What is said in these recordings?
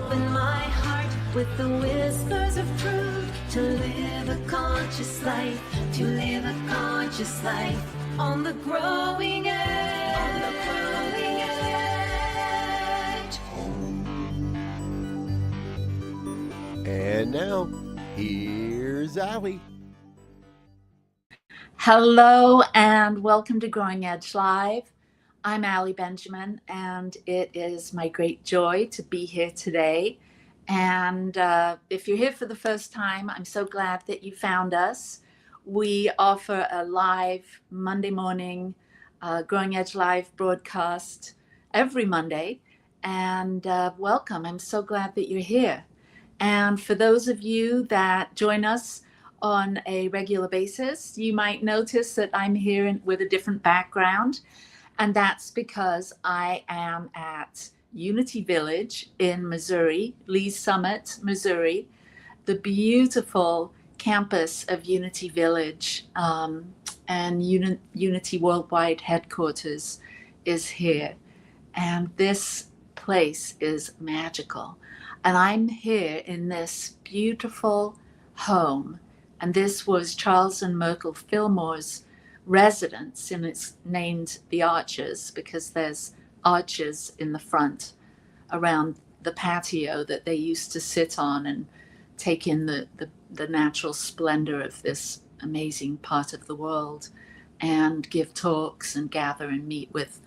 open my heart with the whispers of truth, to live a conscious life, to live a conscious life on the growing edge, on the growing edge. And now, here's Allie. Hello and welcome to Growing Edge Live. I'm Allie Benjamin, and it is my great joy to be here today. And if you're here for the first time, I'm so glad that you found us. We offer a live Monday morning Growing Edge Live broadcast every Monday. And welcome. I'm so glad that you're here. And for those of you that join us on a regular basis, you might notice that I'm here with a different background. And that's because I am at Unity Village in Missouri, Lee's Summit, Missouri, the beautiful campus of Unity Village, and Unity Worldwide headquarters is here. And this place is magical. And I'm here in this beautiful home. And this was Charles and Myrtle Fillmore's residence, and it's named the Arches because there's arches in the front around the patio that they used to sit on and take in the natural splendor of this amazing part of the world and give talks and gather and meet with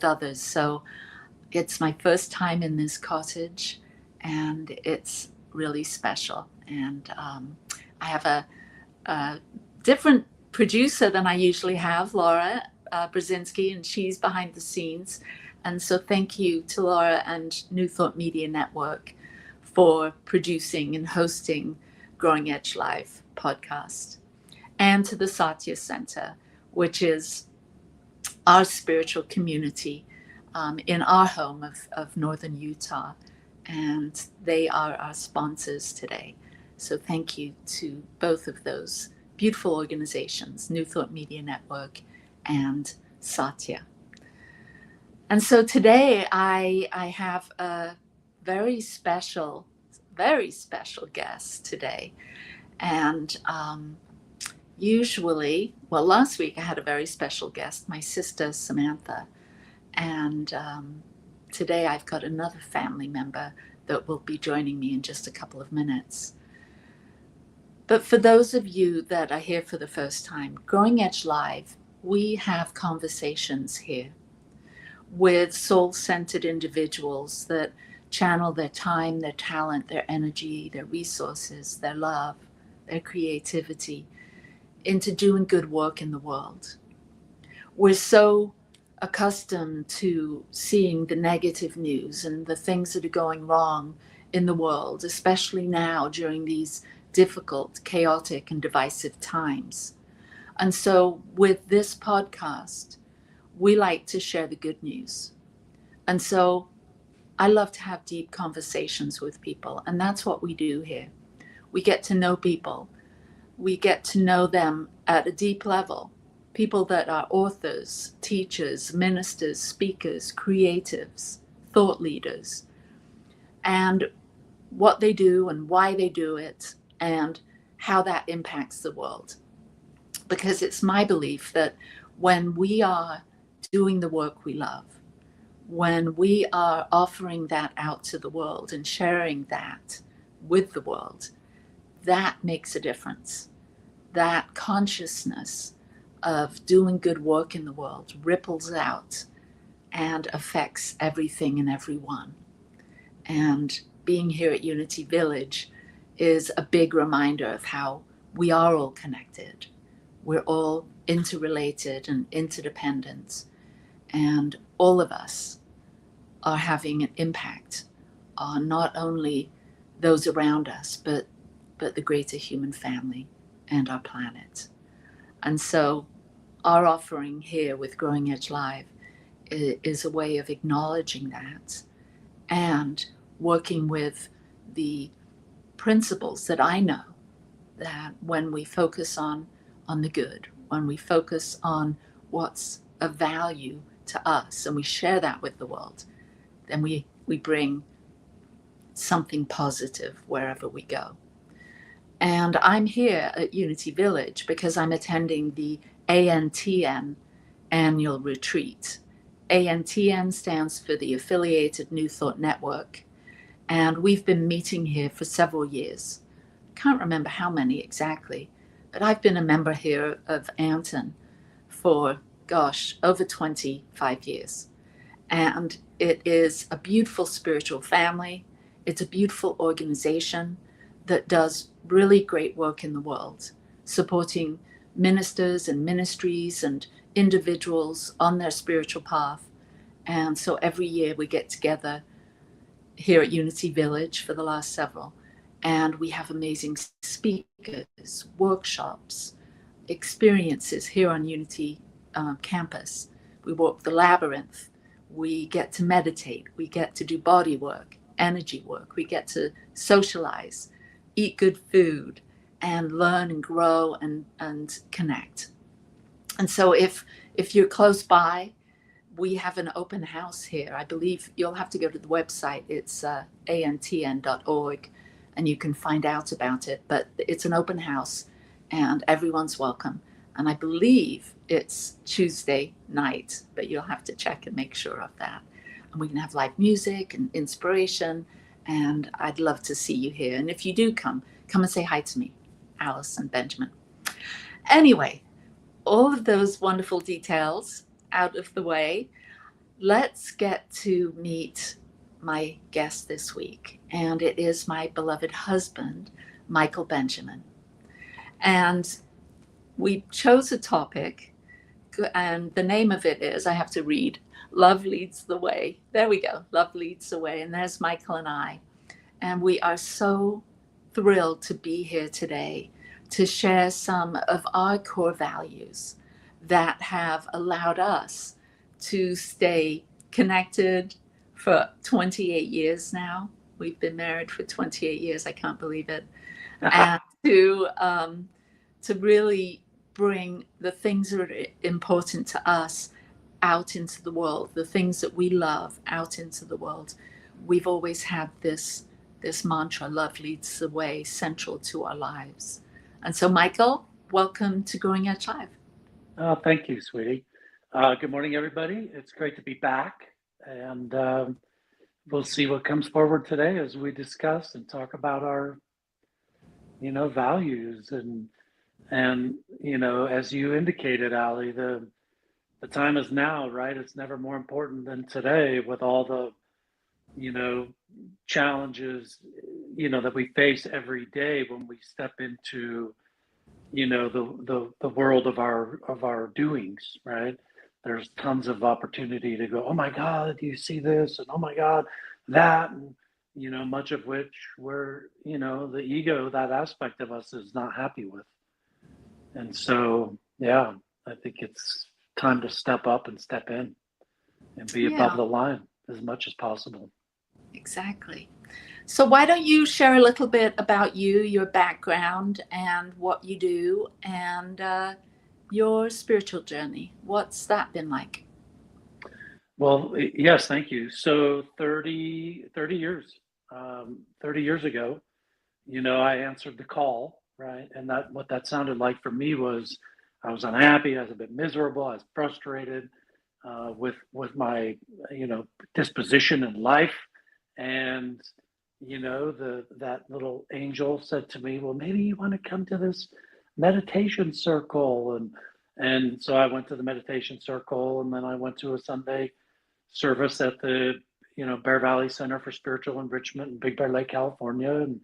others. So it's my first time in this cottage, and it's really special. And I have a different producer than I usually have, Laura Brzezinski, and she's behind the scenes. And so thank you to Laura and New Thought Media Network for producing and hosting Growing Edge Live podcast. And to the thesatyacenter, which is our spiritual community in our home of Northern Utah. And they are our sponsors today. So thank you to both of those beautiful organizations, New Thought Media Network and Satya. And so today I have a very special guest today. And usually, well, last week I had a very special guest, my sister Samantha. And today I've got another family member that will be joining me in just a couple of minutes. But for those of you that are here for the first time, Growing Edge Live, we have conversations here with soul-centered individuals that channel their time, their talent, their energy, their resources, their love, their creativity into doing good work in the world. We're so accustomed to seeing the negative news and the things that are going wrong in the world, especially now during these difficult, chaotic, and divisive times. And so with this podcast, we like to share the good news. And so I love to have deep conversations with people, and that's what we do here. We get to know people. We get to know them at a deep level. People that are authors, teachers, ministers, speakers, creatives, thought leaders, and what they do and why they do it, and how that impacts the world. Because it's my belief that when we are doing the work we love, when we are offering that out to the world and sharing that with the world, that makes a difference. That consciousness of doing good work in the world ripples out and affects everything and everyone. And being here at Unity Village is a big reminder of how we are all connected. We're all interrelated and interdependent, and all of us are having an impact on not only those around us, but the greater human family and our planet. And so our offering here with Growing Edge Live is a way of acknowledging that and working with the principles that I know that when we focus on the good, when we focus on what's of value to us and we share that with the world, then we bring something positive wherever we go. And I'm here at Unity Village because I'm attending the ANTN annual retreat. ANTN stands for the Affiliated New Thought Network, and we've been meeting here for several years. Can't remember how many exactly, but I've been a member here of Anton for, gosh, over 25 years. And it is a beautiful spiritual family. It's a beautiful organization that does really great work in the world, supporting ministers and ministries and individuals on their spiritual path. And so every year we get together here at Unity Village for the last several, and we have amazing speakers, workshops, experiences here on Unity campus. We walk the labyrinth. We get to meditate. We get to do body work, energy work. We get to socialize, eat good food, and learn and grow and connect. And so if you're close by, we have an open house here. I believe you'll have to go to the website. It's antn.org, and you can find out about it. But it's an open house, and everyone's welcome. And I believe it's Tuesday night, but you'll have to check and make sure of that. And we can have live music and inspiration, and I'd love to see you here. And if you do come and say hi to me, Alice and Benjamin. Anyway, all of those wonderful details out of the way, let's get to meet my guest this week. And it is my beloved husband, Michael Benjamin. And we chose a topic, and the name of it is, I have to read, Love Leads the Way. There we go, Love Leads the Way. And there's Michael and I. And we are so thrilled to be here today to share some of our core values that have allowed us to stay connected for 28 years now. We've been married for 28 years. I can't believe it. And to really bring the things that are important to us out into the world, the things that we love out into the world. We've always had this mantra, love leads the way, central to our lives. And so, Michael, welcome to Growing Edge Live. Oh, thank you, sweetie. Good morning, everybody. It's great to be back, and we'll see what comes forward today as we discuss and talk about our, values and as you indicated, Ali, the time is now, right? It's never more important than today with all the, challenges, that we face every day when we step into the world of our doings, right? There's tons of opportunity to go, oh my God, do you see this? And oh my God, that, and much of which we're, the ego, that aspect of us is not happy with. And so, yeah, I think it's time to step up and step in and be above the line as much as possible. Exactly. So why don't you share a little bit about you, your background, and what you do, and your spiritual journey? What's that been like? Well, yes, thank you. So 30 years, 30 years ago, I answered the call, right? And what that sounded like for me was I was unhappy, I was a bit miserable, I was frustrated with my, disposition in life. And that little angel said to me, well, maybe you want to come to this meditation circle. And so I went to the meditation circle, and then I went to a Sunday service at the Bear Valley Center for Spiritual Enrichment in Big Bear Lake, California. And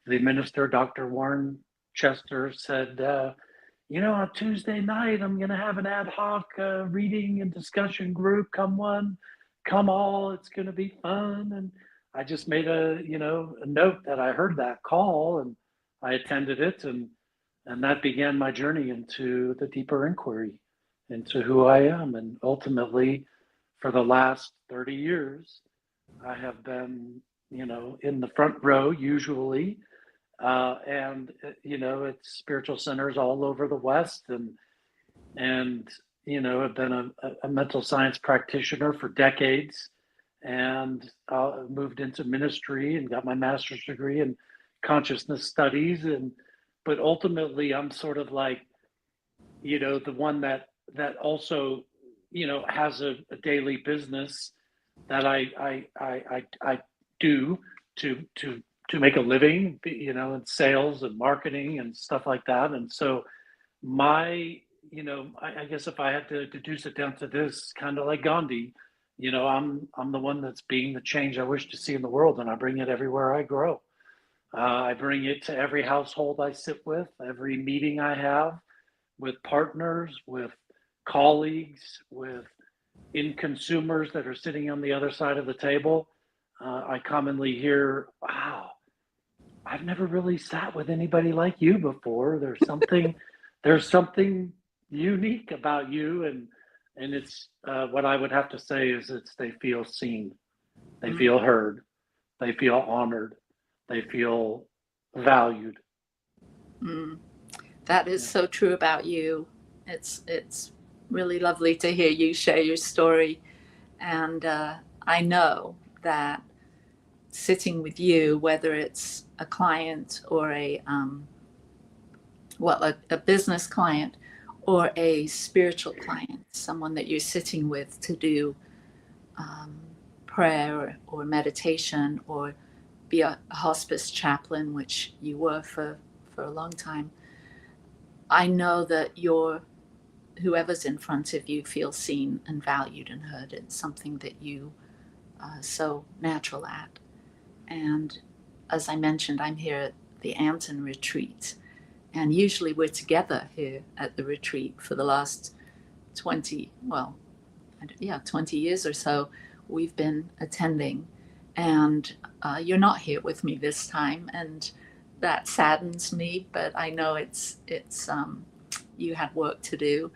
the minister, Dr. Warren Chester, said, on Tuesday night, I'm going to have an ad hoc reading and discussion group. Come one, come all. It's going to be fun. And I just made a note that I heard that call, and I attended it, and that began my journey into the deeper inquiry into who I am. And ultimately, for the last 30 years, I have been, in the front row usually, and it's spiritual centers all over the West, and I've been a mental science practitioner for decades. and moved into ministry and got my master's degree in consciousness studies. But ultimately, I'm sort of like, the one that also, has a daily business that I do to make a living, in sales and marketing and stuff like that. And so my, I guess if I had to deduce it down to this, kind of like Gandhi, I'm the one that's being the change I wish to see in the world, and I bring it everywhere I grow. I bring it to every household I sit with, every meeting I have with partners, with colleagues, with in consumers that are sitting on the other side of the table. I commonly hear, "Wow, I've never really sat with anybody like you before. There's something unique about you," and it's what I would have to say is they feel seen, they feel heard, they feel honored, they feel valued. Mm. That is so true about you. It's really lovely to hear you share your story, and I know that sitting with you, whether it's a client or a business client or a spiritual client, someone that you're sitting with to do prayer or meditation or be a hospice chaplain, which you were for a long time. I know that whoever's in front of you feels seen and valued and heard. It's something that you are so natural at. And as I mentioned, I'm here at the Anton retreat. And usually we're together here at the retreat for the last 20 years or so. We've been attending. And you're not here with me this time. And that saddens me, but I know it's you had work to do.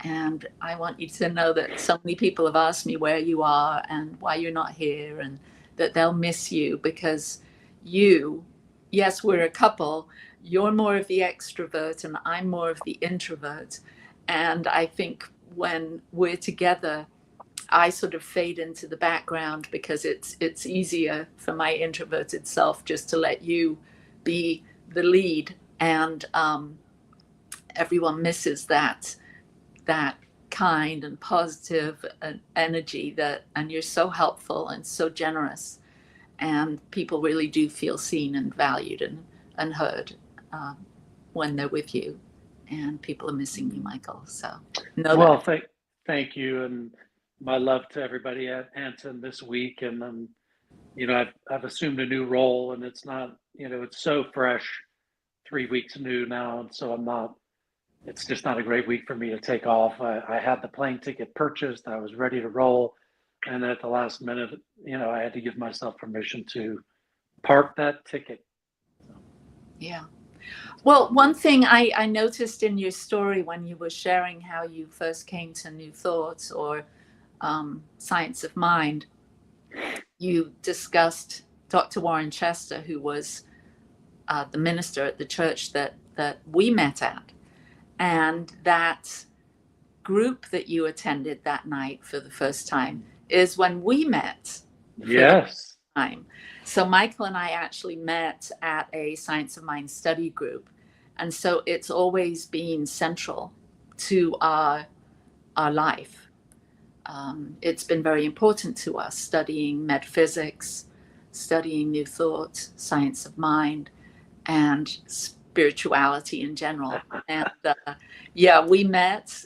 And I want you to know that so many people have asked me where you are and why you're not here, and that they'll miss you because yes, we're a couple. You're more of the extrovert and I'm more of the introvert. And I think when we're together, I sort of fade into the background because it's easier for my introverted self just to let you be the lead. And everyone misses that kind and positive energy and you're so helpful and so generous, and people really do feel seen and valued and heard when they're with you, and people are missing you, Michael, so know Well, that. thank you, and my love to everybody at Anson this week. And I've assumed a new role, and it's not, it's so fresh, 3 weeks new now, and so it's just not a great week for me to take off. I had the plane ticket purchased, I was ready to roll, and at the last minute, I had to give myself permission to park that ticket. Yeah. Well, one thing I noticed in your story when you were sharing how you first came to New Thoughts or Science of Mind, you discussed Dr. Warren Chester, who was the minister at the church that we met at. And that group that you attended that night for the first time is when we met for the Yes. first time. So Michael and I actually met at a Science of Mind study group. And so it's always been central to our life. It's been very important to us, studying metaphysics, studying New Thought, Science of Mind, and spirituality in general. And we met.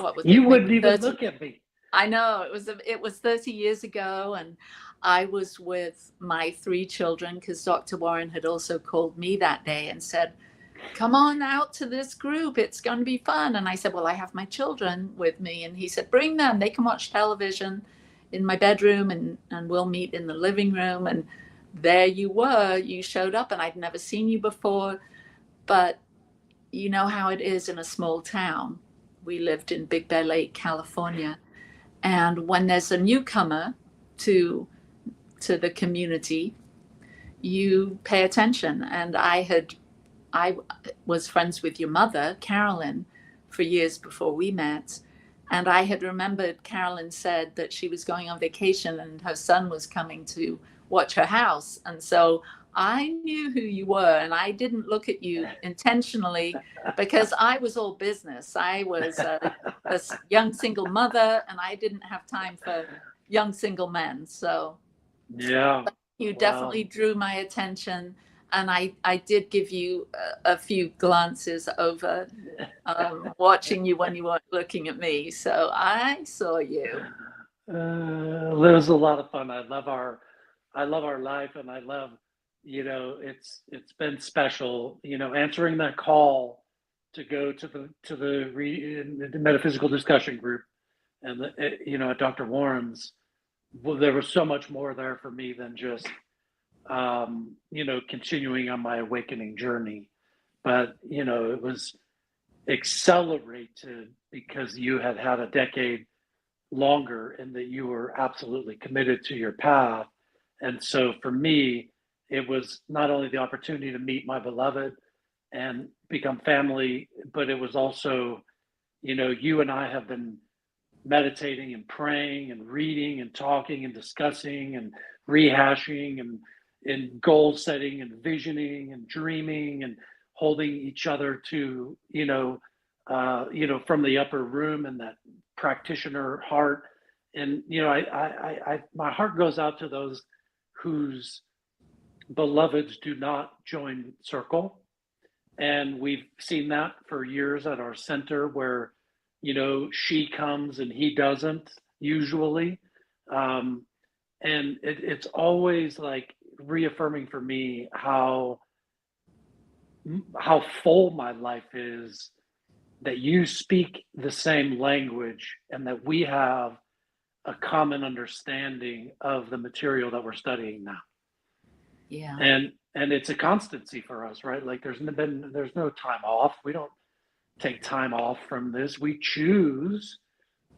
What was it? You wouldn't Maybe even 30. look at me. I know it was 30 years ago, and I was with my 3 children because Dr. Warren had also called me that day and said, "Come on out to this group. It's going to be fun." And I said, "Well, I have my children with me." And he said, "Bring them. They can watch television in my bedroom, and we'll meet in the living room." And there you were. You showed up, and I'd never seen you before. But you know how it is in a small town. We lived in Big Bear Lake, California. And when there's a newcomer to the community, you pay attention. And I was friends with your mother, Carolyn, for years before we met. And I had remembered Carolyn said that she was going on vacation and her son was coming to watch her house. And so I knew who you were, and I didn't look at you intentionally because I was all business. I was a young single mother, and I didn't have time for young single men. So Yeah. you Wow. definitely drew my attention, and I did give you a few glances over, watching you when you weren't looking at me. So I saw you. It was a lot of fun. I love our life, and I love, it's been special, answering that call to go to the metaphysical discussion group, and at Dr. Warren's. Well, there was so much more there for me than just, continuing on my awakening journey, but it was accelerated because you had had a decade longer and that you were absolutely committed to your path. And so for me, it was not only the opportunity to meet my beloved and become family, but it was also, you and I have been meditating and praying and reading and talking and discussing and rehashing and goal setting and visioning and dreaming and holding each other to, from the upper room and that practitioner heart. And my heart goes out to those whose beloveds do not join circle. And we've seen that for years at our center where, she comes and he doesn't usually. And it's always like reaffirming for me how full my life is, that you speak the same language and that we have a common understanding of the material that we're studying now. Yeah. And it's a constancy for us, right? Like there's no time off. We don't take time off from this. We choose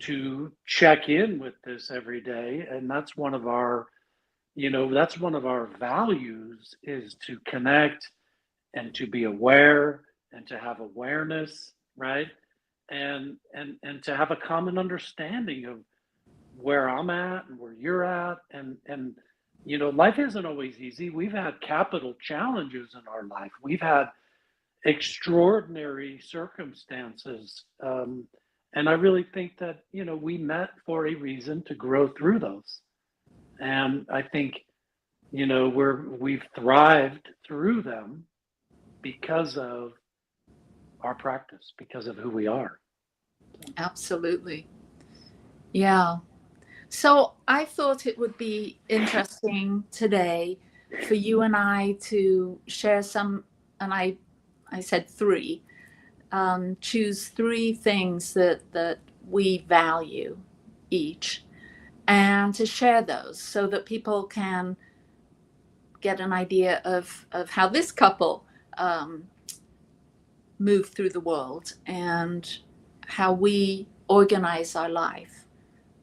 to check in with this every day, and that's one of our values, is to connect and to be aware and to have awareness, right? And to have a common understanding of where I'm at and where you're at. And life isn't always easy. We've had capital challenges in our life. We've had extraordinary circumstances. And I really think that, we met for a reason to grow through those. And I think, we've thrived through them because of our practice, because of who we are. Absolutely. Yeah. So I thought it would be interesting today for you and I to share some, and I said three, choose three things that we value each, and to share those so that people can get an idea of how this couple move through the world and how we organize our life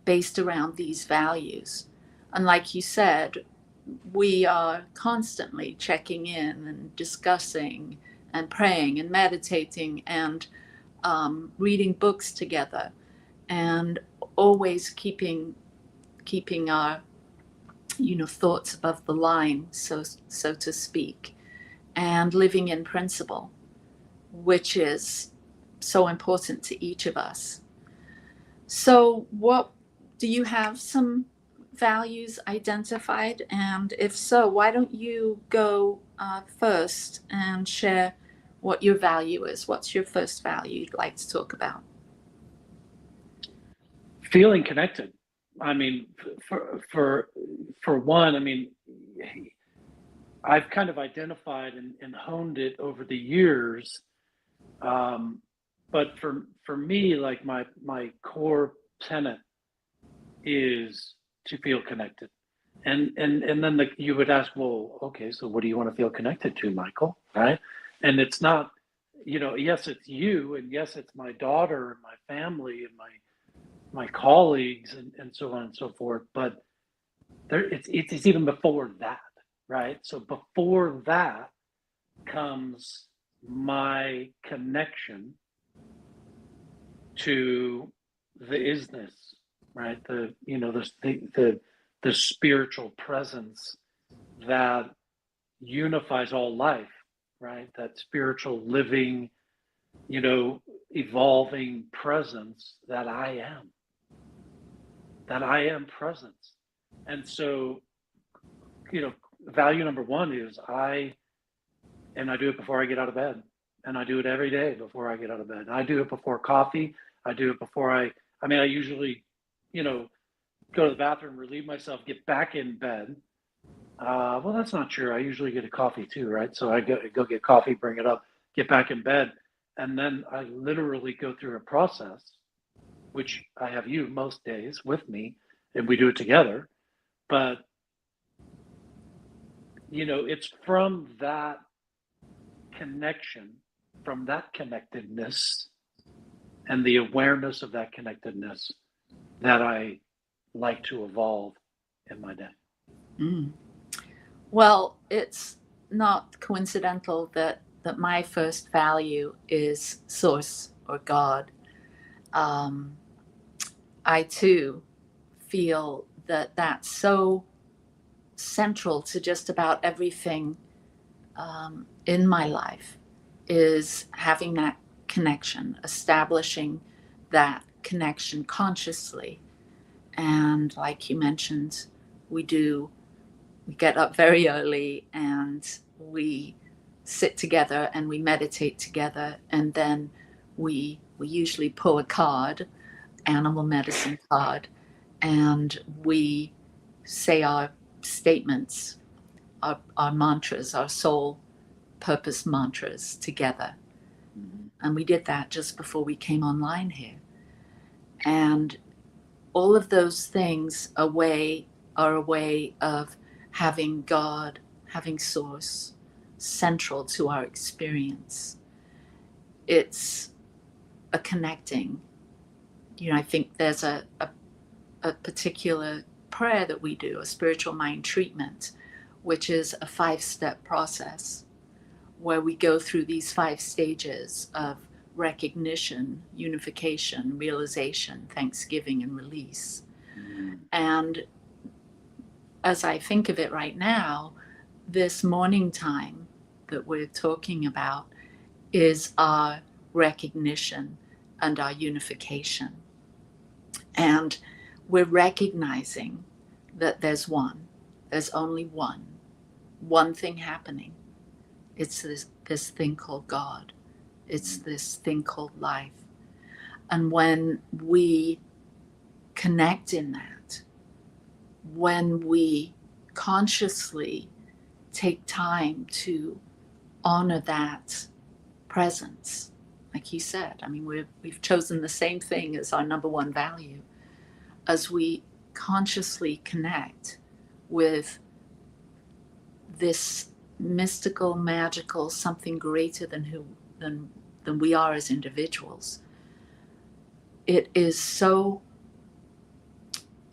based around these values. And like you said, we are constantly checking in and discussing and praying and meditating and reading books together, and always keeping our thoughts above the line, so to speak, and living in principle, which is so important to each of us. So what do you have some values identified? And if so, why don't you go first and share what your value is? What's your first value you'd like to talk about? Feeling connected. I mean, for one, I mean, I've kind of identified and honed it over the years. But for me, like my core tenet is to feel connected. And then you would ask, well, okay, so what do you want to feel connected to, Michael? Right? And it's not, yes, it's you, and yes, it's my daughter and my family and my colleagues and so on and so forth. But it's even before that, right? So before that comes my connection to the isness, right? The spiritual presence that unifies all life, right? That spiritual living, evolving presence that I am presence. And so, value number one is I do it before I get out of bed. And I do it every day before I get out of bed. I do it before coffee. I do it before I usually, go to the bathroom, relieve myself, get back in bed. Well, that's not true. I usually get a coffee too, right? So I go get coffee, bring it up, get back in bed. And then I literally go through a process, which I have you most days with me, and we do it together. But, it's from that connection, from that connectedness, and the awareness of that connectedness that I like to evolve in my day. Mm. Well, it's not coincidental that my first value is source or God. I too feel that that's so central to just about everything in my life, is having that connection, establishing that connection consciously. And like you mentioned, we get up very early and we sit together and we meditate together, and then we usually pull a card, animal medicine card, and we say our statements, our mantras, our soul purpose mantras together. And we did that just before we came online here. And all of those things are a way of having God, having source central to our experience. It's a connecting. I think there's a particular prayer that we do, a spiritual mind treatment, which is a 5-step process where we go through these 5 stages of recognition, unification, realization, thanksgiving, and release. And as I think of it right now, this morning time that we're talking about is our recognition and our unification. And we're recognizing that there's only one thing happening. It's this thing called God. It's this thing called life. And when we connect in that, when we consciously take time to honor that presence, like you said, we've chosen the same thing as our number one value. As we consciously connect with this mystical, magical, something greater than we are as individuals, it is so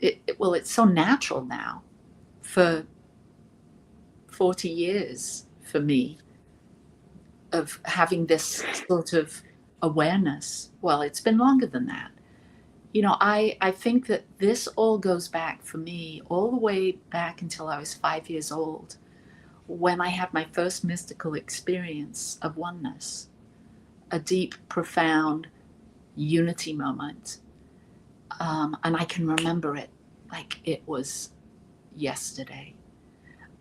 it's so natural now. For 40 years for me of having this sort of awareness. Well, it's been longer than that. I think that this all goes back for me all the way back until I was 5 years old, when I had my first mystical experience of oneness, a deep, profound unity moment. And I can remember it like it was yesterday.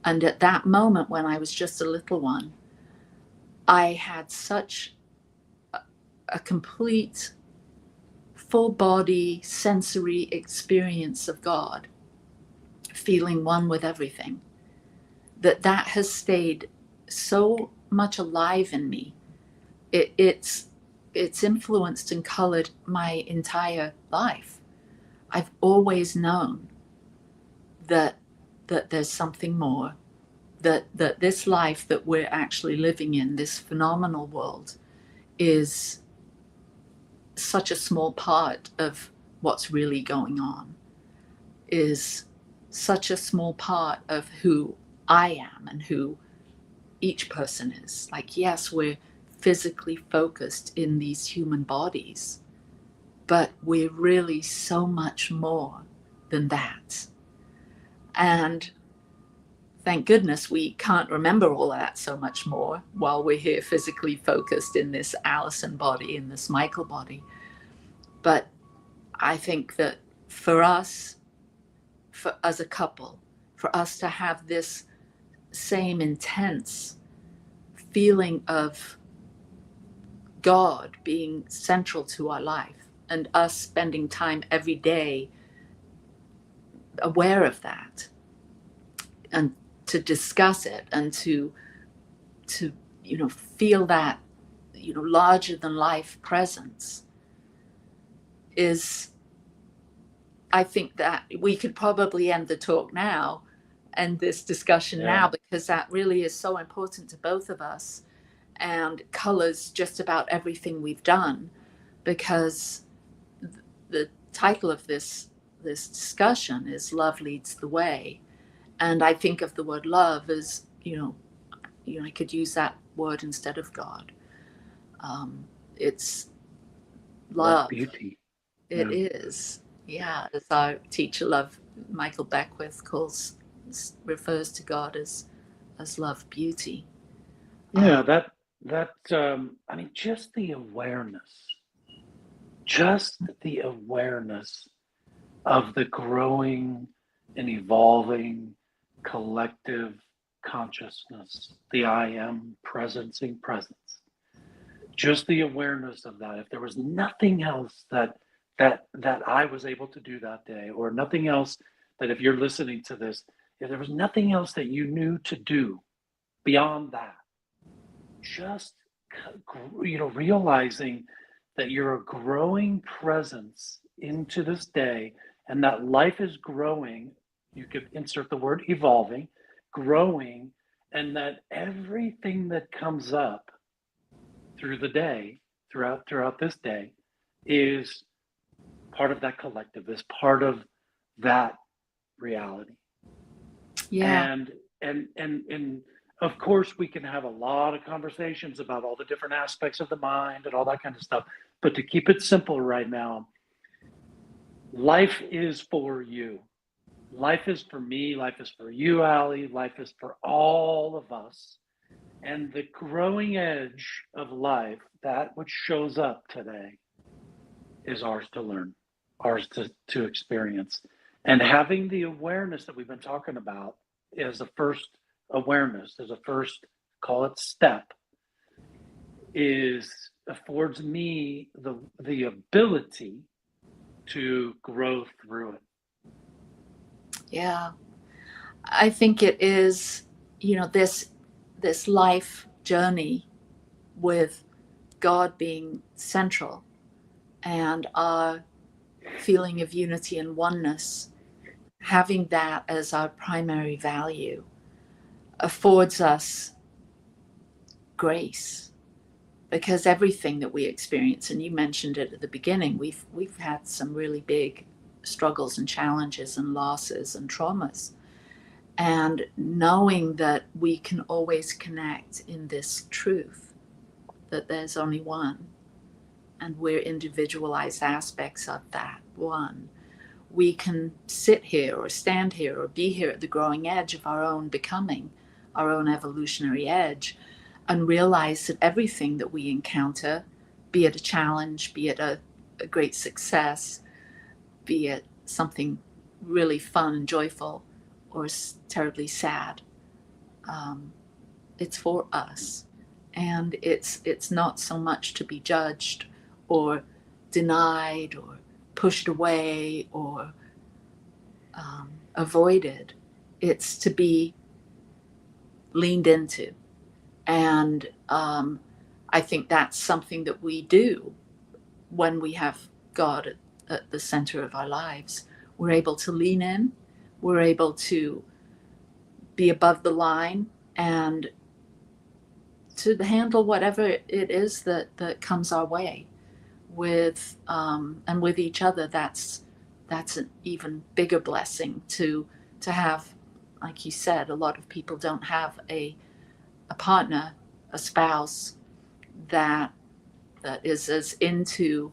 And at that moment, when I was just a little one, I had such a complete, full body, sensory experience of God, feeling one with everything, that has stayed so much alive in me. It's influenced and colored my entire life. I've always known that there's something more, that this life that we're actually living in, this phenomenal world, is such a small part of what's really going on, is such a small part of who I am and who each person is. Like, yes, we're physically focused in these human bodies, but we're really so much more than that. And thank goodness we can't remember all that so much more while we're here physically focused in this Allison body, in this Michael body. But I think that for us, as a couple, for us to have this same intense feeling of God being central to our life, and us spending time every day aware of that, and to discuss it, and to feel that larger than life presence, is, I think that we could probably end the talk now and this discussion now, because that really is so important to both of us and colors just about everything we've done. Because the title of this discussion is Love Leads the Way. And I think of the word love as, I could use that word instead of God. It's love. Beauty. It is. Yeah. As our teacher, Michael Beckwith, refers to God as love, beauty. Yeah, I mean, just the awareness of the growing and evolving collective consciousness, the I am presencing presence. Just the awareness of that. If there was nothing else that I was able to do that day, or nothing else that, if you're listening to this, if there was nothing else that you knew to do beyond that, just realizing that you're a growing presence into this day, and that life is growing. You could insert the word evolving, growing, and that everything that comes up through the day, throughout this day, is part of that collective, is part of that reality. Yeah. And of course, we can have a lot of conversations about all the different aspects of the mind and all that kind of stuff. But to keep it simple right now, life is for you. Life is for me. Life is for you, Allie. Life is for all of us. And the growing edge of life, that which shows up today, is ours to learn, ours to experience. And having the awareness that we've been talking about is the first awareness, as a first, call it step, affords me the ability to grow through it. Yeah. I think it is, this life journey with God being central, and our feeling of unity and oneness, having that as our primary value, affords us grace. Because everything that we experience, and you mentioned it at the beginning, we've had some really big struggles and challenges and losses and traumas. And knowing that we can always connect in this truth, that there's only one, and we're individualized aspects of that one. We can sit here or stand here or be here at the growing edge of our own becoming, our own evolutionary edge, and realize that everything that we encounter, be it a challenge, be it a great success, be it something really fun and joyful, or terribly sad, it's for us. And it's not so much to be judged or denied or pushed away or avoided. It's to be leaned into. And I think that's something that we do when we have God at the center of our lives. We're able to lean in. We're able to be above the line and to handle whatever it is that comes our way with and with each other. That's an even bigger blessing to have. Like you said, a lot of people don't have a partner, a spouse that is as into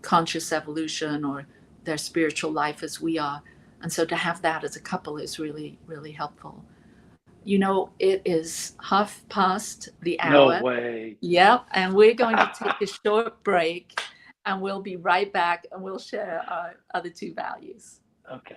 conscious evolution or their spiritual life as we are. And so to have that as a couple is really, really helpful. You know, it is half past the No hour. way. Yep. And we're going to take a short break, and we'll be right back, and we'll share our other two values. Okay.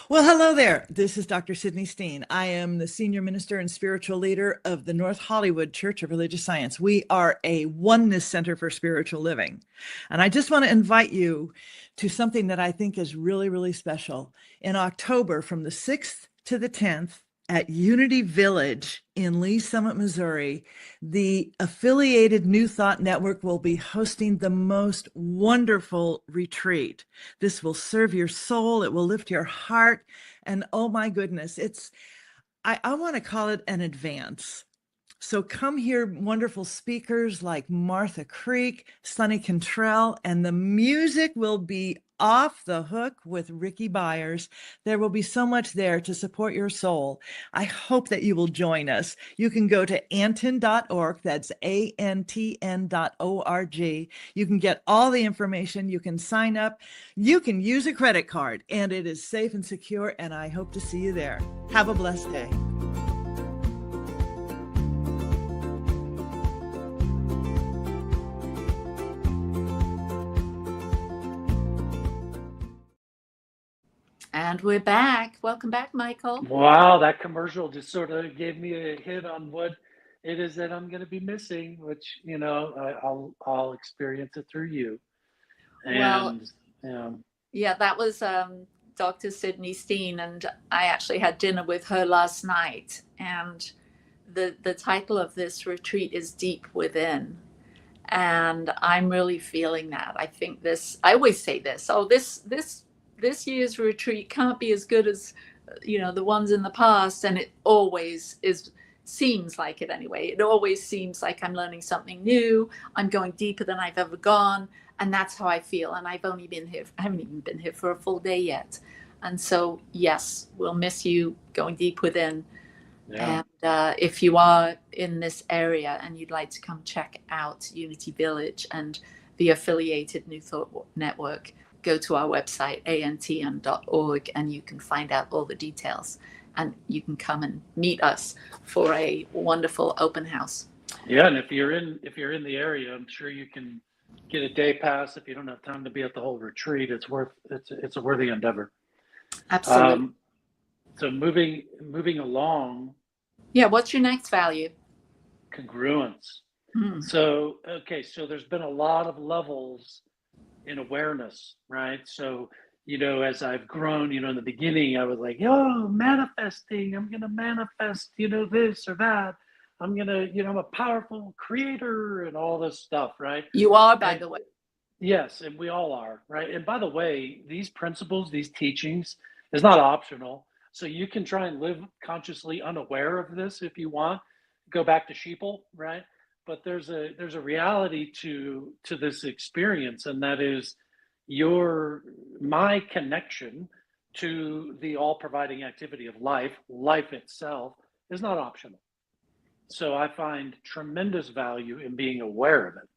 Well, hello there. This is Dr. Sydney Steen. I am the senior minister and spiritual leader of the North Hollywood Church of Religious Science. We are a oneness center for spiritual living. And I just want to invite you to something that I think is really, really special. In October, from the 6th to the 10th, at Unity Village in Lee Summit, Missouri, the affiliated New Thought Network will be hosting the most wonderful retreat. This will serve your soul. It will lift your heart. And oh my goodness, I want to call it an advance. So come hear wonderful speakers like Martha Creek, Sonny Cantrell, and the music will be off the hook with Ricky Byers. There will be so much there to support your soul. I hope that you will join us. You can go to antn.org. That's antn.org. You can get all the information. You can sign up. You can use a credit card, and it is safe and secure, and I hope to see you there. Have a blessed day. And we're back. Welcome back, Michael. Wow, that commercial just sort of gave me a hit on what it is that I'm going to be missing, which, you know, I'll experience it through you. And yeah, that was Dr. Sydney Steen, and I actually had dinner with her last night. And the title of this retreat is Deep Within. And I'm really feeling that. I think I always say this, this year's retreat can't be as good as, the ones in the past. And it always seems like it anyway. It always seems like I'm learning something new. I'm going deeper than I've ever gone. And that's how I feel. And I haven't even been here for a full day yet. And so, yes, we'll miss you going deep within. Yeah. And if you are in this area and you'd like to come check out Unity Village and the affiliated New Thought Network, go to our website, antn.org, and you can find out all the details. And you can come and meet us for a wonderful open house. Yeah, and if you're in the area, I'm sure you can get a day pass. If you don't have time to be at the whole retreat, it's a worthy endeavor. Absolutely. So moving along. Yeah, what's your next value? Congruence. So there's been a lot of levels in awareness, right? So, as I've grown, in the beginning, I was like, manifesting, I'm going to manifest, this or that. I'm going to, I'm a powerful creator and all this stuff, right? You are, by the way. Yes, and we all are, right? And by the way, these principles, these teachings is not optional. So you can try and live consciously unaware of this if you want. Go back to sheeple, right? But there's a reality to this experience, and that is my connection to the all-providing activity of life itself is not optional. So I find tremendous value in being aware of it,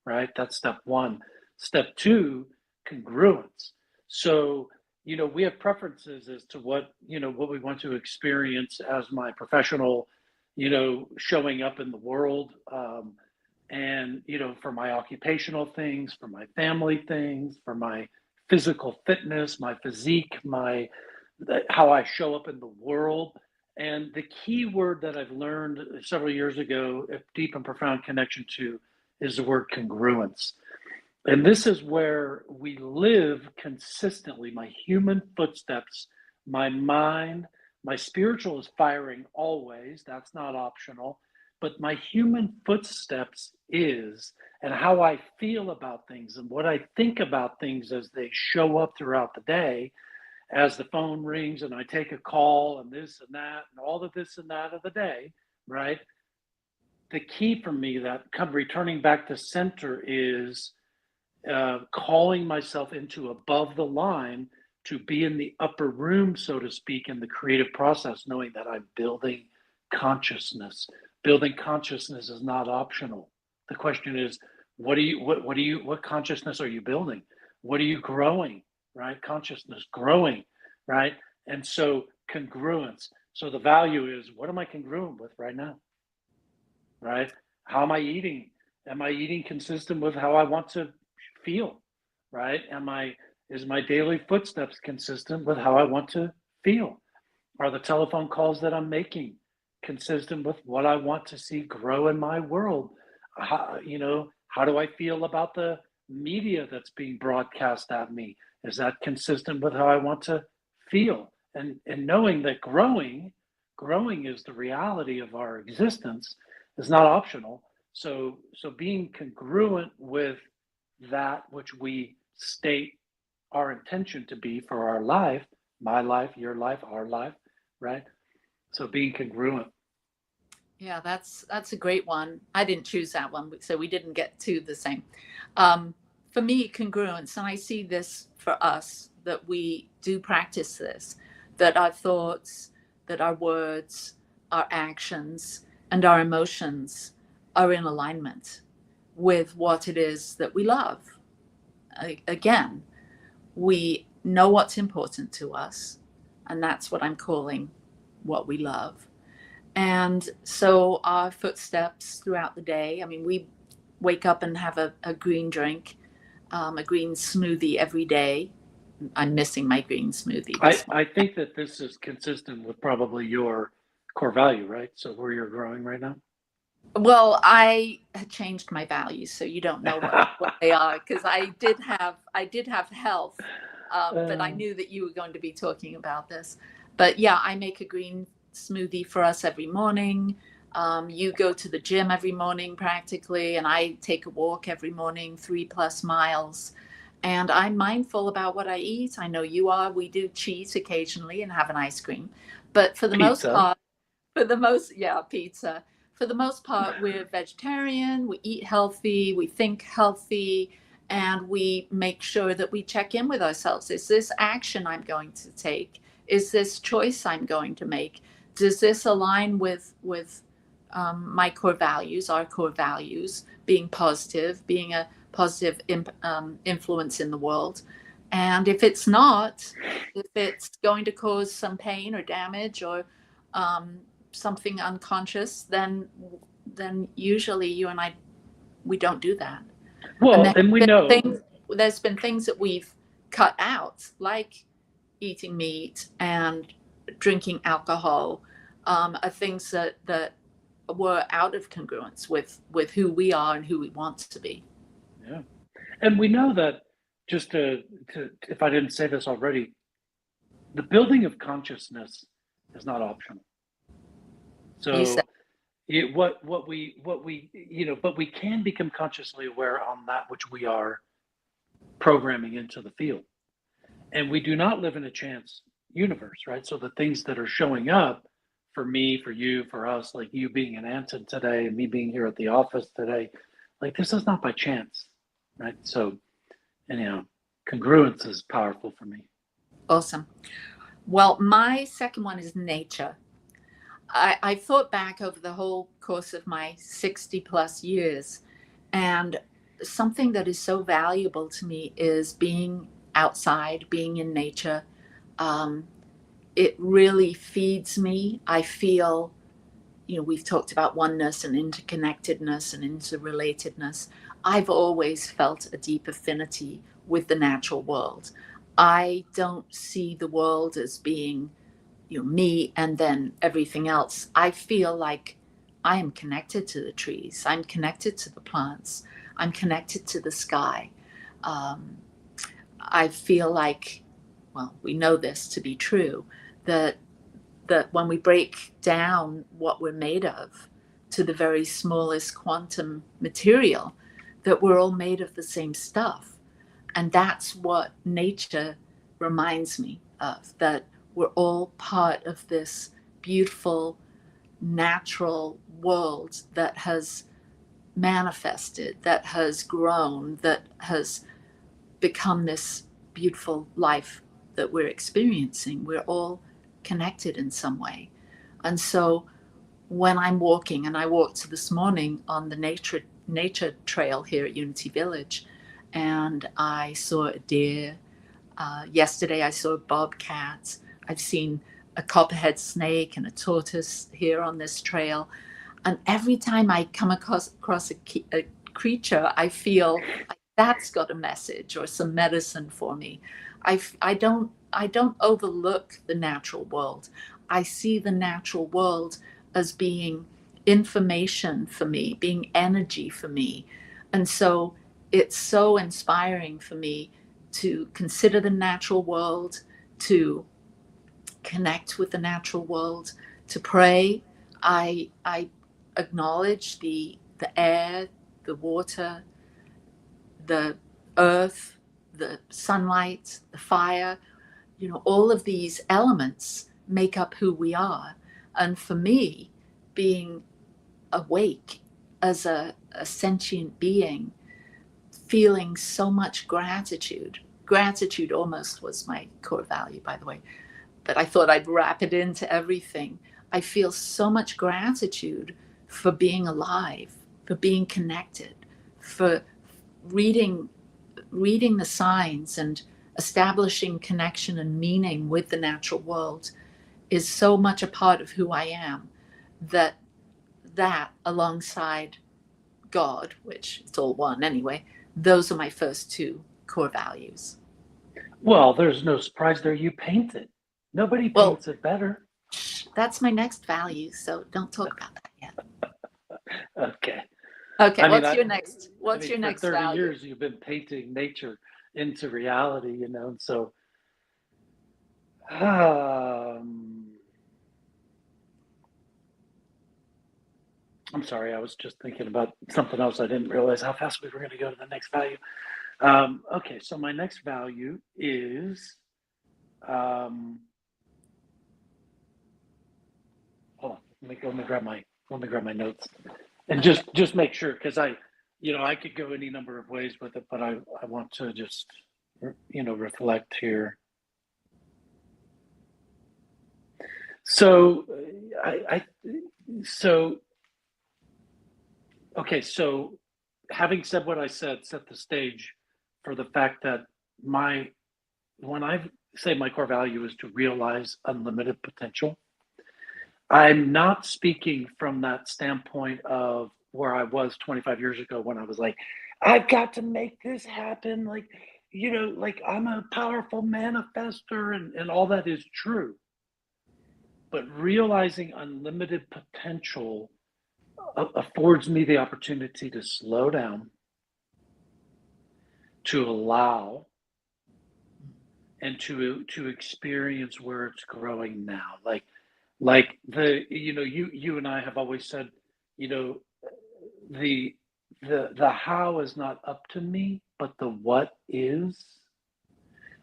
right? That's step one. Step two, congruence. So, we have preferences as to what we want to experience as my professional, showing up in the world, and, for my occupational things, for my family things, for my physical fitness, my physique, how I show up in the world. And the key word that I've learned several years ago, a deep and profound connection to, is the word congruence. And this is where we live consistently. My human footsteps, my mind, my spiritual is firing always. That's not optional. But my human footsteps is, and how I feel about things and what I think about things as they show up throughout the day, as the phone rings and I take a call and this and that and all of this and that of the day, right? The key for me that returning back to center is calling myself into above the line to be in the upper room, so to speak, in the creative process, knowing that I'm building consciousness. Building consciousness is not optional. The question is, what consciousness are you building? What are you growing, right? Consciousness growing, right? And so congruence. So the value is, what am I congruent with right now, right? How am I eating? Am I eating consistent with how I want to feel, right? Is my daily footsteps consistent with how I want to feel? Are the telephone calls that I'm making consistent with what I want to see grow in my world? How do I feel about the media that's being broadcast at me? Is that consistent with how I want to feel? And knowing that growing is the reality of our existence is not optional. So being congruent with that which we state our intention to be for our life, my life, your life, our life, right? So being congruent. Yeah, that's a great one. I didn't choose that one, so we didn't get to the same. For me, congruence, and I see this for us, that we do practice this, that our thoughts, that our words, our actions, and our emotions are in alignment with what it is that we love. Again, we know what's important to us, and that's what I'm calling what we love. And so our footsteps throughout the day, I mean, we wake up and have a green drink, a green smoothie every day. I'm missing my green smoothie this I think that this is consistent with probably your core value, right? So where you're growing right now. Well, I had changed my values, so you don't know what they are, because I did have health, but I knew that you were going to be talking about this. But yeah, I make a green smoothie for us every morning. You go to the gym every morning practically, and I take a walk every morning, 3+ miles. And I'm mindful about what I eat. I know you are. We do cheat occasionally and have an ice cream, but for the most part, pizza. For the most part, we're vegetarian, we eat healthy, we think healthy, and we make sure that we check in with ourselves. Is this action I'm going to take? Is this choice I'm going to make? Does this align with my core values, our core values, being positive, being a positive influence in the world? And if it's not, if it's going to cause some pain or damage or something unconscious, then usually you and I, we don't do that. Well, and we know There's been things that we've cut out, like eating meat and drinking alcohol, are things that were out of congruence with who we are and who we want to be. Yeah, and we know that, just to if I didn't say this already, the building of consciousness is not optional. So what we but we can become consciously aware on that which we are programming into the field. And we do not live in a chance universe, right? So the things that are showing up for me, for you, for us, like you being in Anton today and me being here at the office today, like this is not by chance, right? So anyhow, congruence is powerful for me. Awesome. Well, my second one is nature. I thought back over the whole course of my 60+ years, and something that is so valuable to me is being outside, being in nature. It really feeds me. I feel, we've talked about oneness and interconnectedness and interrelatedness. I've always felt a deep affinity with the natural world. I don't see the world as being me and then everything else. I feel like I am connected to the trees. I'm connected to the plants. I'm connected to the sky. I feel like, well, we know this to be true, that when we break down what we're made of to the very smallest quantum material, that we're all made of the same stuff. And that's what nature reminds me of, that we're all part of this beautiful, natural world that has manifested, that has grown, that has become this beautiful life that we're experiencing. We're all connected in some way. And so when I'm walking, and I walked this morning on the nature trail here at Unity Village, and I saw a deer. Yesterday I saw bobcats. I've seen a copperhead snake and a tortoise here on this trail. And every time I come across a creature, I feel like that's got a message or some medicine for me. I don't overlook the natural world. I see the natural world as being information for me, being energy for me. And so it's so inspiring for me to consider the natural world, to connect with the natural world, to pray. I acknowledge the air, the water, the earth, the sunlight, the fire. You know, all of these elements make up who we are. And for me, being awake as a sentient being, feeling so much gratitude. Gratitude almost was my core value, by the way, but I thought I'd wrap it into everything. I feel so much gratitude for being alive, for being connected, for reading the signs and establishing connection and meaning with the natural world is so much a part of who I am, that alongside God, which it's all one anyway, those are my first two core values. Well, there's no surprise there. You paint it. Nobody Well, paints it better. that's my next value, so don't talk about that yet. Okay. Okay, I mean, what's your next for 30 value? years, you've been painting nature into reality, you know, and so I'm sorry, I was just thinking about something else. I didn't realize how fast we were going to go to the next value. Okay, so my next value is, hold on, let me grab my notes, and Okay. just make sure, because I could go any number of ways with it, but I want to just, reflect here. So okay, so having said what I said, set the stage for the fact that when I say my core value is to realize unlimited potential, I'm not speaking from that standpoint of where I was 25 years ago when I was like, I've got to make this happen. Like, like I'm a powerful manifester, and all that is true. But realizing unlimited potential affords me the opportunity to slow down, to allow, and to experience where it's growing now. Like you and I have always said, the how is not up to me, but the what is.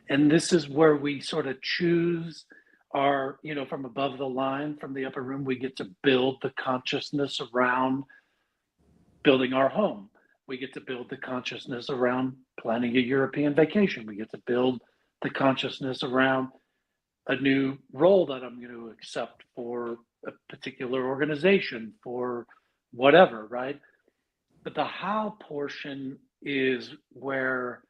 And this is where we sort of choose our, from above the line, from the upper room, we get to build the consciousness around building our home. We get to build the consciousness around planning a European vacation. We get to build the consciousness around a new role that I'm going to accept for a particular organization, for whatever, right? But the how portion is where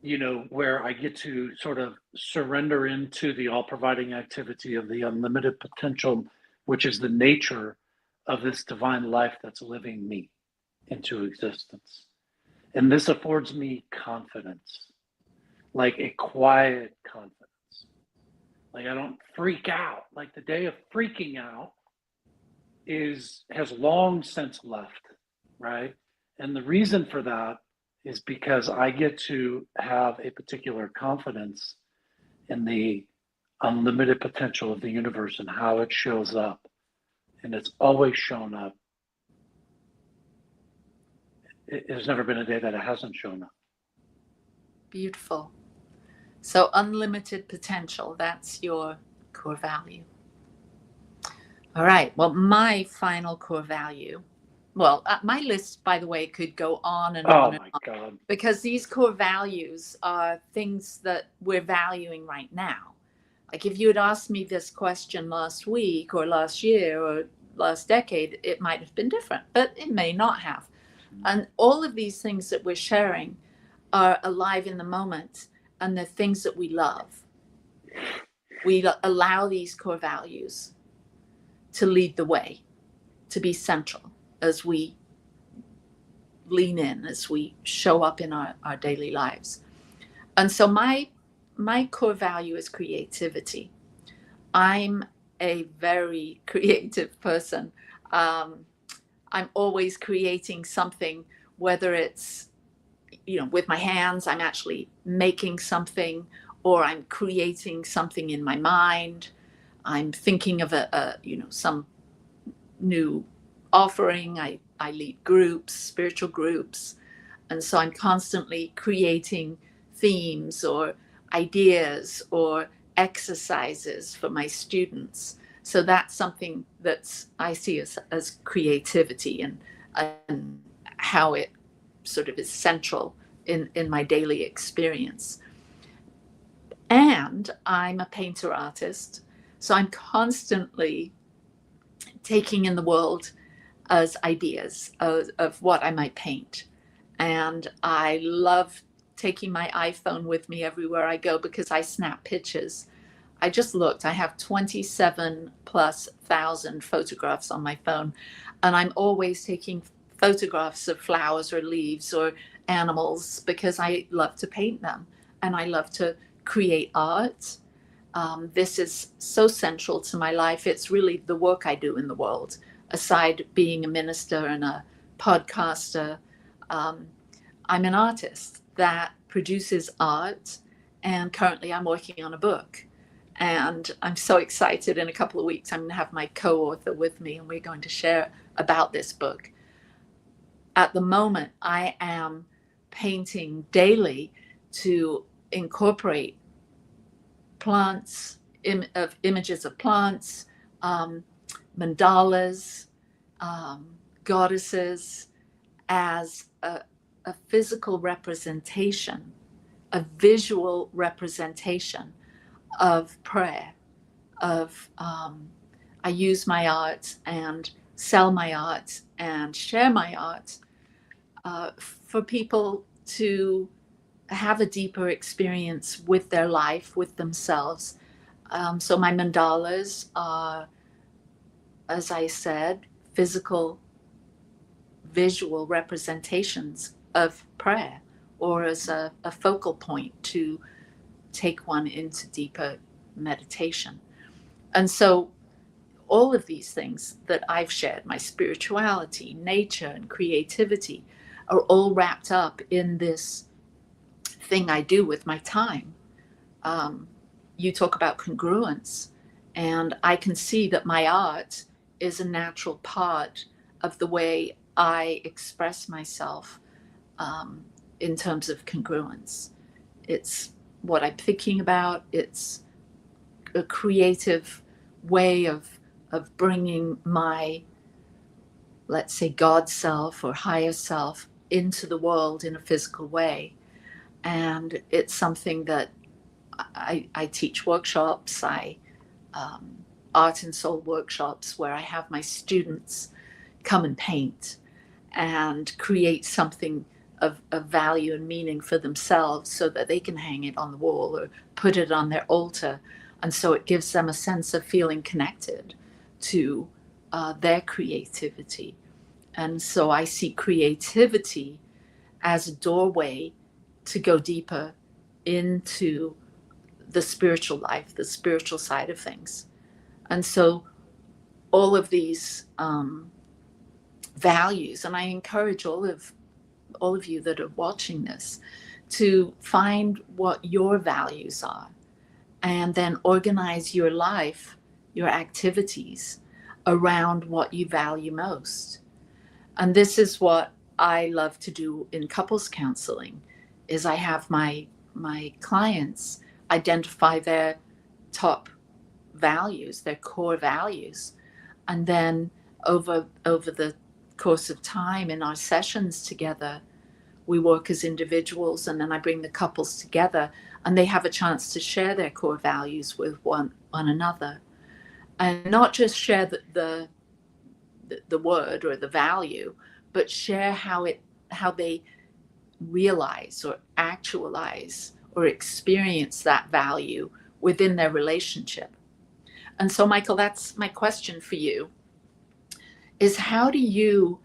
I get to sort of surrender into the all providing activity of the unlimited potential, which is the nature of this divine life that's living me into existence. And this affords me confidence, like a quiet confidence. Like I don't freak out. Like the day of freaking out has long since left, right? And the reason for that is because I get to have a particular confidence in the unlimited potential of the universe and how it shows up. And it's always shown up. There's never been a day that it hasn't shown up. Beautiful. So unlimited potential, that's your core value. All right. Well, my final core value well, my list, by the way, could go on and Oh on and my on, God. because these core values are things that we're valuing right now. Like if you had asked me this question last week or last year or last decade, it might have been different, but it may not have. And all of these things that we're sharing are alive in the moment, and they're things that we love. We allow these core values to lead the way, to be central as we lean in, as we show up in our daily lives. And so my core value is creativity. I'm a very creative person. I'm always creating something, whether it's, with my hands, I'm actually making something, or I'm creating something in my mind. I'm thinking of some new offering. I lead groups, spiritual groups. And so I'm constantly creating themes or ideas or exercises for my students. So that's something that I see as creativity, and how it sort of is central in my daily experience. And I'm a painter artist. So I'm constantly taking in the world as ideas of what I might paint. And I love taking my iPhone with me everywhere I go because I snap pictures. I just looked, I have 27 plus thousand photographs on my phone, and I'm always taking photographs of flowers or leaves or animals because I love to paint them and I love to create art. This is so central to my life. It's really the work I do in the world, aside being a minister and a podcaster. I'm an artist that produces art, and currently I'm working on a book. And I'm so excited. In a couple of weeks, I'm going to have my co-author with me, and we're going to share about this book. At the moment, I am painting daily to incorporate plants, images of plants, mandalas, goddesses, as a physical representation, a visual representation of prayer, of I use my art and sell my art and share my art for people to have a deeper experience with their life, with themselves. So my mandalas are, as I said, physical, visual representations of prayer, or as a focal point to take one into deeper meditation. And so all of these things that I've shared, my spirituality, nature, and creativity, are all wrapped up in this thing I do with my time. You talk about congruence, and I can see that my art is a natural part of the way I express myself in terms of congruence. It's what I'm thinking about. It's a creative way of bringing my, let's say, God self or higher self into the world in a physical way. And it's something that I teach workshops, art and soul workshops, where I have my students come and paint and create something of value and meaning for themselves so that they can hang it on the wall or put it on their altar. And so it gives them a sense of feeling connected to their creativity. And so I see creativity as a doorway to go deeper into the spiritual life, the spiritual side of things. And so all of these values, and I encourage all of you that are watching this to find what your values are, and then organize your life, your activities around what you value most. And this is what I love to do in couples counseling, is I have my clients identify their top values, their core values, and then over the course of time in our sessions together, we work as individuals, and then I bring the couples together, and they have a chance to share their core values with one another, and not just share the word or the value, but share how they realize or actualize or experience that value within their relationship. And so, Michael, that's my question for you, is how do you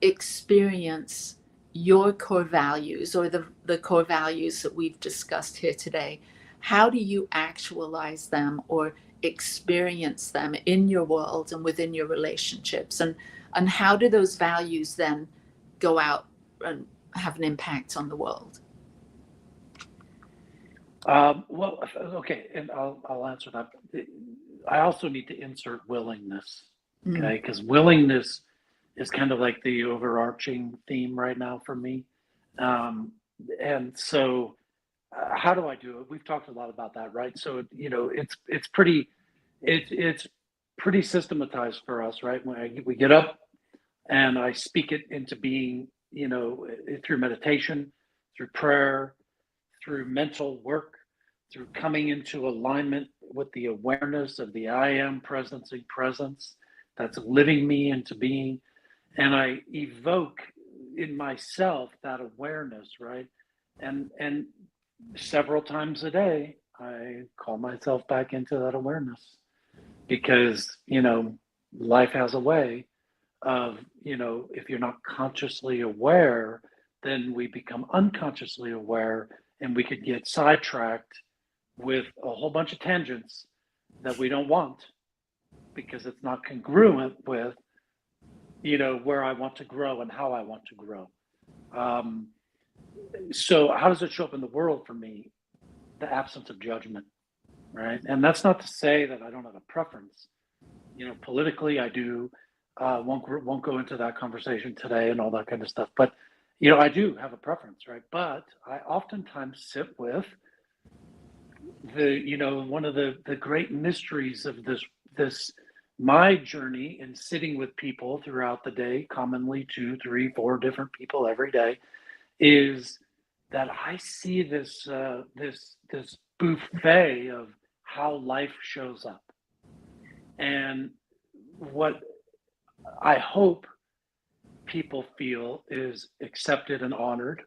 experience your core values, or the core values that we've discussed here today? How do you actualize them or experience them in your world and within your relationships? And how do those values then go out and have an impact on the world? Well, okay, and I'll answer that. I also need to insert willingness, okay? Because willingness is kind of like the overarching theme right now for me. And so, how do I do it? We've talked a lot about that, right? So, it's pretty systematized for us, right? When we get up and I speak it into being, through meditation, through prayer, through mental work, through coming into alignment with the awareness of the I am presencing presence that's living me into being. And I evoke in myself that awareness, right? And several times a day, I call myself back into that awareness, because, life has a way of, if you're not consciously aware, then we become unconsciously aware, and we could get sidetracked with a whole bunch of tangents that we don't want, because it's not congruent with, where I want to grow and how I want to grow. So how does it show up in the world for me? The absence of judgment, right? And that's not to say that I don't have a preference. Politically, I do. Won't go into that conversation today and all that kind of stuff. But I do have a preference, right? But I oftentimes sit with one of the great mysteries of this my journey in sitting with people throughout the day, commonly 2, 3, 4 different people every day, is that I see this buffet of how life shows up. And what I hope people feel is accepted and honored,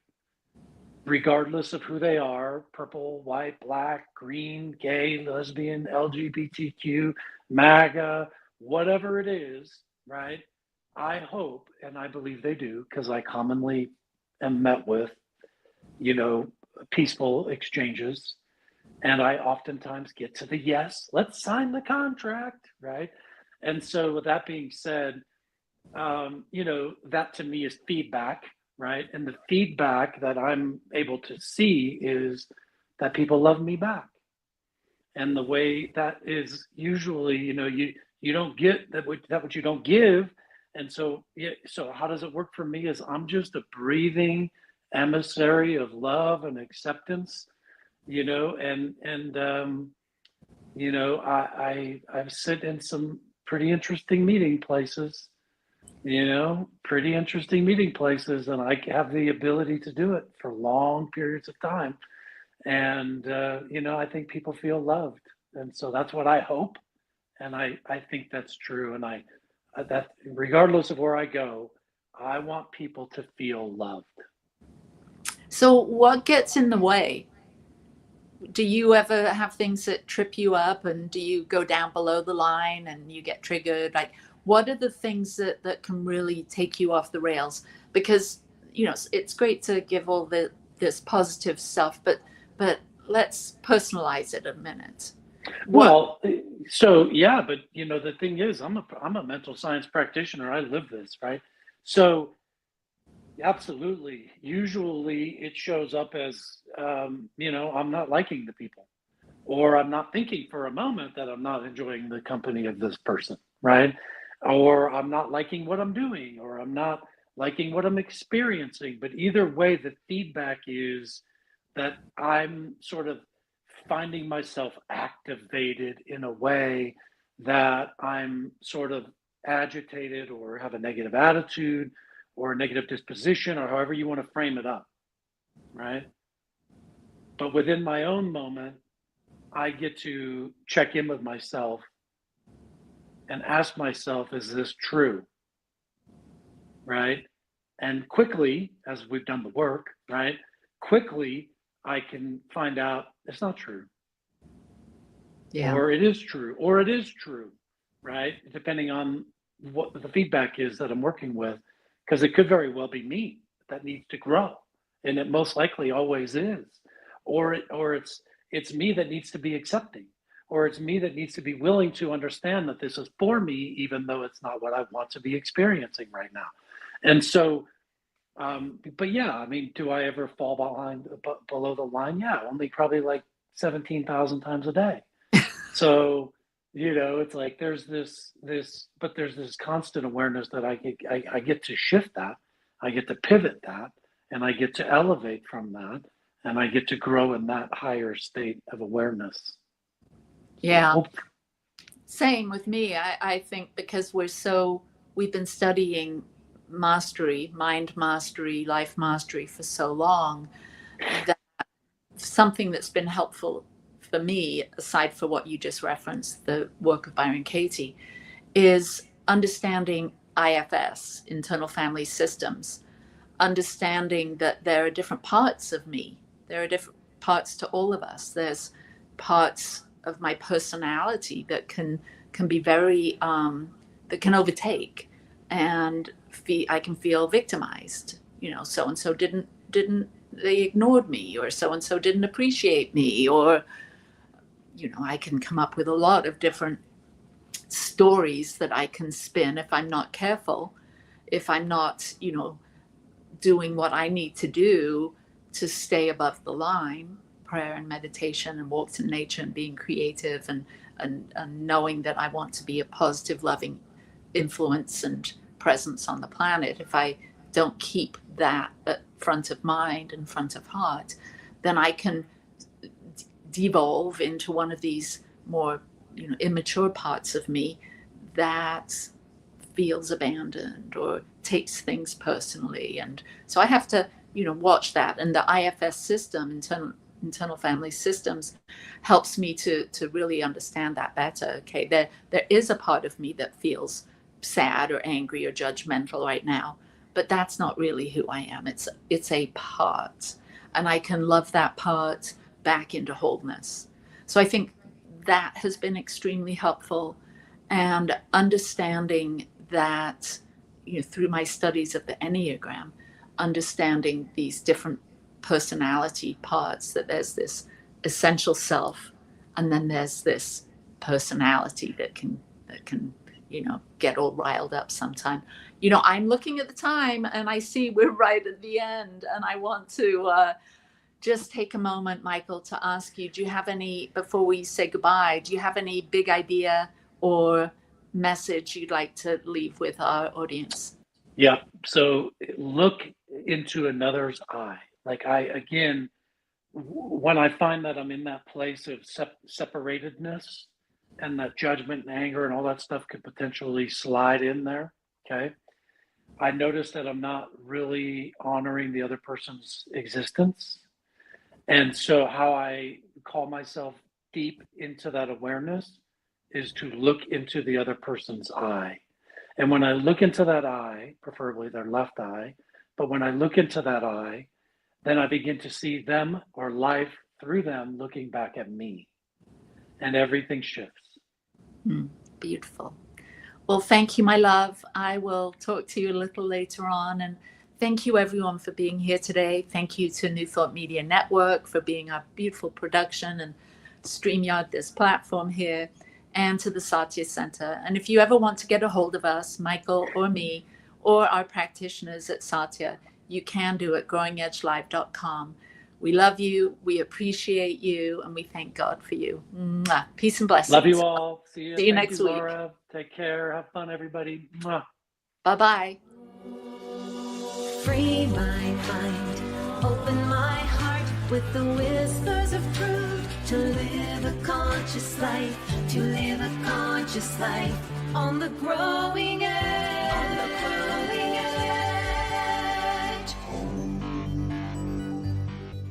regardless of who they are: purple, white, black, green, gay, lesbian, LGBTQ, MAGA, whatever it is, right? I hope, and I believe they do, because I commonly am met with, peaceful exchanges. And I oftentimes get to the yes, let's sign the contract, right? And so, with that being said, that to me is feedback, right? And the feedback that I'm able to see is that people love me back. And the way that is usually, you don't get that what you don't give. And so, so how does it work for me? Is I'm just a breathing emissary of love and acceptance, I've sit in some pretty interesting meeting places, and I have the ability to do it for long periods of time. And, I think people feel loved. And so that's what I hope. And I think that's true. And that regardless of where I go, I want people to feel loved. So what gets in the way? Do you ever have things that trip you up, and do you go down below the line and you get triggered? Like, what are the things that can really take you off the rails? Because, it's great to give all this positive stuff, but let's personalize it a minute. Well, so yeah, but the thing is, I'm a mental science practitioner. I live this, right? So absolutely. Usually it shows up as, I'm not liking the people, or I'm not thinking for a moment that I'm not enjoying the company of this person, right? Or I'm not liking what I'm doing, or I'm not liking what I'm experiencing. But either way, the feedback is that I'm sort of finding myself activated in a way that I'm sort of agitated or have a negative attitude or a negative disposition, or however you want to frame it up, right? But within my own moment, I get to check in with myself and ask myself, is this true? Right? And quickly, as we've done the work, right? Quickly, I can find out it's not true. Yeah. Or it is true, or it is true, right? Depending on what the feedback is that I'm working with, because it could very well be me that needs to grow, and it most likely always is. Or it's me that needs to be accepting, or it's me that needs to be willing to understand that this is for me, even though it's not what I want to be experiencing right now. And so, but yeah, I mean, do I ever fall below the line? Yeah, only probably like 17,000 times a day. So, it's like there's this, but there's this constant awareness that I get to shift that, I get to pivot that, and I get to elevate from that, and I get to grow in that higher state of awareness. Yeah. So, Same with me. I think because we've been studying mastery, mind mastery, life mastery for so long, that something that's been helpful for me, aside for what you just referenced, the work of Byron Katie, is understanding IFS, internal family systems, understanding that there are different parts of me. There are different parts to all of us. There's parts of my personality that can be very, that can overtake, and I can feel victimized. So-and-so didn't, they ignored me, or so-and-so didn't appreciate me, or, I can come up with a lot of different stories that I can spin if I'm not careful, if I'm not, doing what I need to do to stay above the line, prayer and meditation and walks in nature and being creative and knowing that I want to be a positive, loving influence and presence on the planet. If I don't keep that at front of mind and front of heart, then I can devolve into one of these more immature parts of me that feels abandoned or takes things personally. And so I have to watch that. And the IFS system, internal family systems, helps me to really understand that better. Okay, there is a part of me that feels sad or angry or judgmental right now, but that's not really who I am. It's a part, and I can love that part back into wholeness. So I think that has been extremely helpful, and understanding that through my studies of the Enneagram, understanding these different personality parts, that there's this essential self, and then there's this personality that can get all riled up sometime. I'm looking at the time and I see we're right at the end, and I want to just take a moment, Michael, to ask you, do you have any, before we say goodbye, do you have any big idea or message you'd like to leave with our audience? Yeah. So look into another's eye. Like when I find that I'm in that place of separatedness, and that judgment and anger and all that stuff could potentially slide in there, okay, I notice that I'm not really honoring the other person's existence. And so how I call myself deep into that awareness is to look into the other person's eye. And when I look into that eye, preferably their left eye, but when I look into that eye, then I begin to see them or life through them looking back at me, and everything shifts. Beautiful. Well, thank you, my love. I will talk to you a little later on. And thank you, everyone, for being here today. Thank you to New Thought Media Network for being our beautiful production, and StreamYard, this platform here, and to the thesatyacenter. And if you ever want to get a hold of us, Michael or me, or our practitioners at Satya, you can do it, growingedgelive.com. We love you, we appreciate you, and we thank God for you. Mwah. Peace and blessings. Love you all. See you next week. Laura. Take care. Have fun, everybody. Mwah. Bye-bye. Free my mind, open my heart with the whispers of truth, to live a conscious life, to live a conscious life on the growing edge.